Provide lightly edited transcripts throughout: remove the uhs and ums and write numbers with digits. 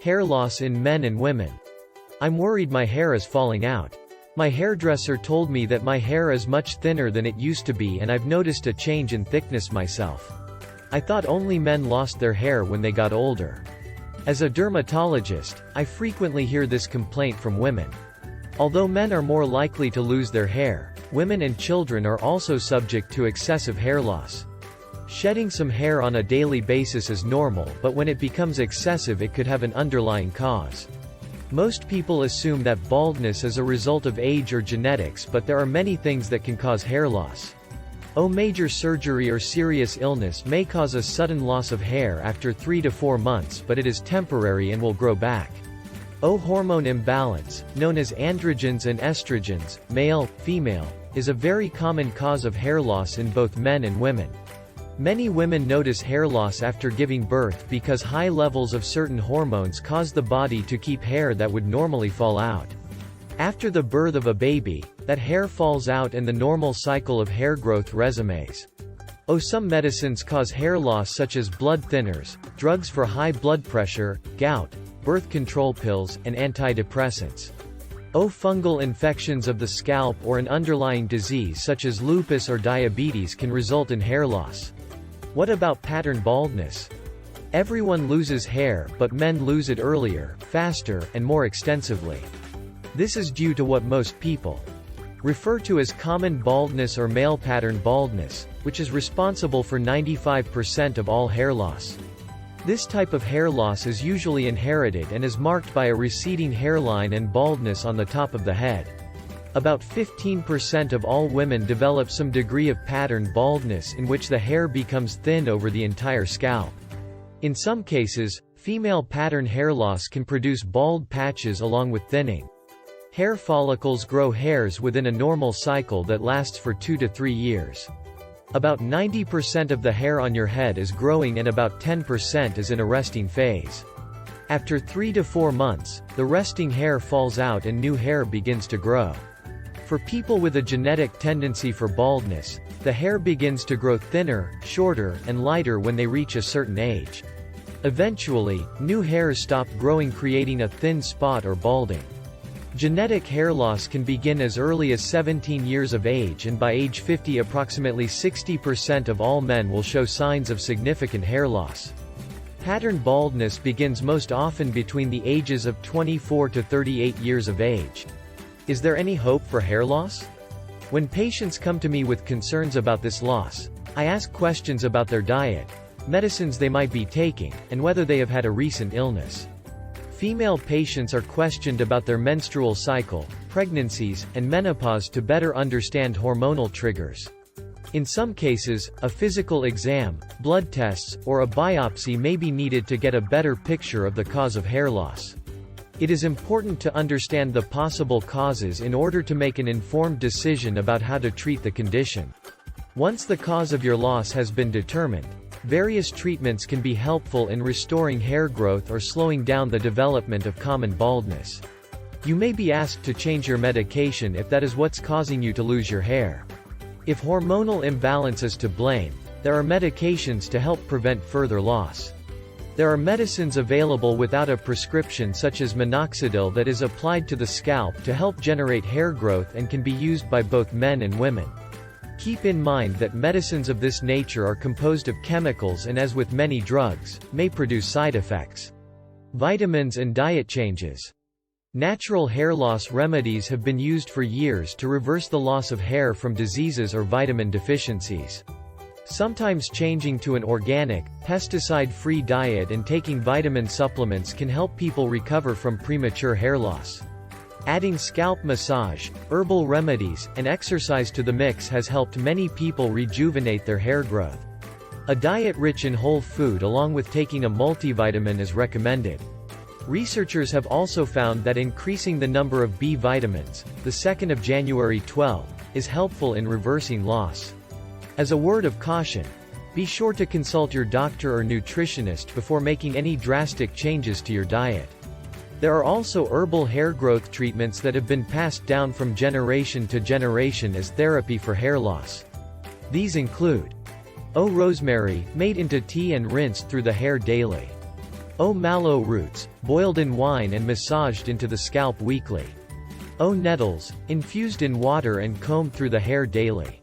Hair loss in men and women. I'm worried my hair is falling out. My hairdresser told me that my hair is much thinner than it used to be, and I've noticed a change in thickness myself. I thought only men lost their hair when they got older. As a dermatologist, I frequently hear this complaint from women. Although men are more likely to lose their hair, women and children are also subject to excessive hair loss. Shedding some hair on a daily basis is normal, but when it becomes excessive it could have an underlying cause. Most people assume that baldness is a result of age or genetics, but there are many things that can cause hair loss. Major surgery or serious illness may cause a sudden loss of hair after 3 to 4 months, but it is temporary and will grow back. Hormone imbalance, known as androgens and estrogens, male, female, is a very common cause of hair loss in both men and women. Many women notice hair loss after giving birth because high levels of certain hormones cause the body to keep hair that would normally fall out. After the birth of a baby, that hair falls out and the normal cycle of hair growth resumes. Some medicines cause hair loss, such as blood thinners, drugs for high blood pressure, gout, birth control pills, and antidepressants. Fungal infections of the scalp or an underlying disease such as lupus or diabetes can result in hair loss. What about pattern baldness? Everyone loses hair, but men lose it earlier, faster, and more extensively. This is due to what most people refer to as common baldness or male pattern baldness, which is responsible for 95% of all hair loss. This type of hair loss is usually inherited and is marked by a receding hairline and baldness on the top of the head. About 15% of all women develop some degree of pattern baldness, in which the hair becomes thin over the entire scalp. In some cases, female pattern hair loss can produce bald patches along with thinning. Hair follicles grow hairs within a normal cycle that lasts for 2 to 3 years. About 90% of the hair on your head is growing and about 10% is in a resting phase. After 3 to 4 months, the resting hair falls out and new hair begins to grow. For people with a genetic tendency for baldness, the hair begins to grow thinner, shorter, and lighter when they reach a certain age. Eventually, new hairs stop growing, creating a thin spot or balding. Genetic hair loss can begin as early as 17 years of age, and by age 50 approximately 60% of all men will show signs of significant hair loss. Pattern baldness begins most often between the ages of 24 to 38 years of age. Is there any hope for hair loss? When patients come to me with concerns about this loss, I ask questions about their diet, medicines they might be taking, and whether they have had a recent illness. Female patients are questioned about their menstrual cycle, pregnancies, and menopause to better understand hormonal triggers. In some cases, a physical exam, blood tests, or a biopsy may be needed to get a better picture of the cause of hair loss. It is important to understand the possible causes in order to make an informed decision about how to treat the condition. Once the cause of your loss has been determined, various treatments can be helpful in restoring hair growth or slowing down the development of common baldness. You may be asked to change your medication if that is what's causing you to lose your hair. If hormonal imbalance is to blame, there are medications to help prevent further loss. There are medicines available without a prescription, such as minoxidil, that is applied to the scalp to help generate hair growth and can be used by both men and women. Keep in mind that medicines of this nature are composed of chemicals and, as with many drugs, may produce side effects. Vitamins and diet changes. Natural hair loss remedies have been used for years to reverse the loss of hair from diseases or vitamin deficiencies. Sometimes changing to an organic, pesticide-free diet and taking vitamin supplements can help people recover from premature hair loss. Adding scalp massage, herbal remedies, and exercise to the mix has helped many people rejuvenate their hair growth. A diet rich in whole food along with taking a multivitamin is recommended. Researchers have also found that increasing the number of B vitamins, the 2nd of January 12, is helpful in reversing loss. As a word of caution, be sure to consult your doctor or nutritionist before making any drastic changes to your diet. There are also herbal hair growth treatments that have been passed down from generation to generation as therapy for hair loss. These include rosemary, made into tea and rinsed through the hair daily. O. Mallow roots, boiled in wine and massaged into the scalp weekly. O. Nettles, infused in water and combed through the hair daily.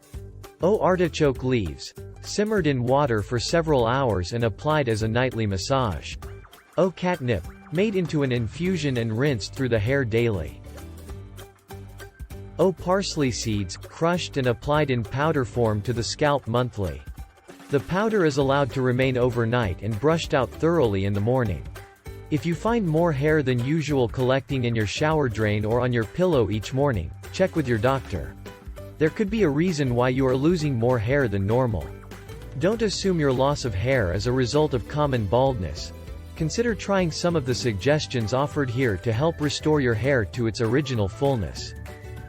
O. Artichoke leaves, simmered in water for several hours and applied as a nightly massage. O. Catnip, made into an infusion and rinsed through the hair daily. O. Parsley seeds, crushed and applied in powder form to the scalp monthly. The powder is allowed to remain overnight and brushed out thoroughly in the morning. If you find more hair than usual collecting in your shower drain or on your pillow each morning, check with your doctor. There could be a reason why you are losing more hair than normal. Don't assume your loss of hair is a result of common baldness. Consider trying some of the suggestions offered here to help restore your hair to its original fullness.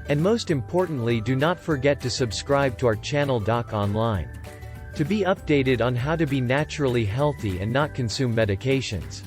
And most importantly, do not forget to subscribe to our channel DocOnline to be updated on how to be naturally healthy and not consume medications.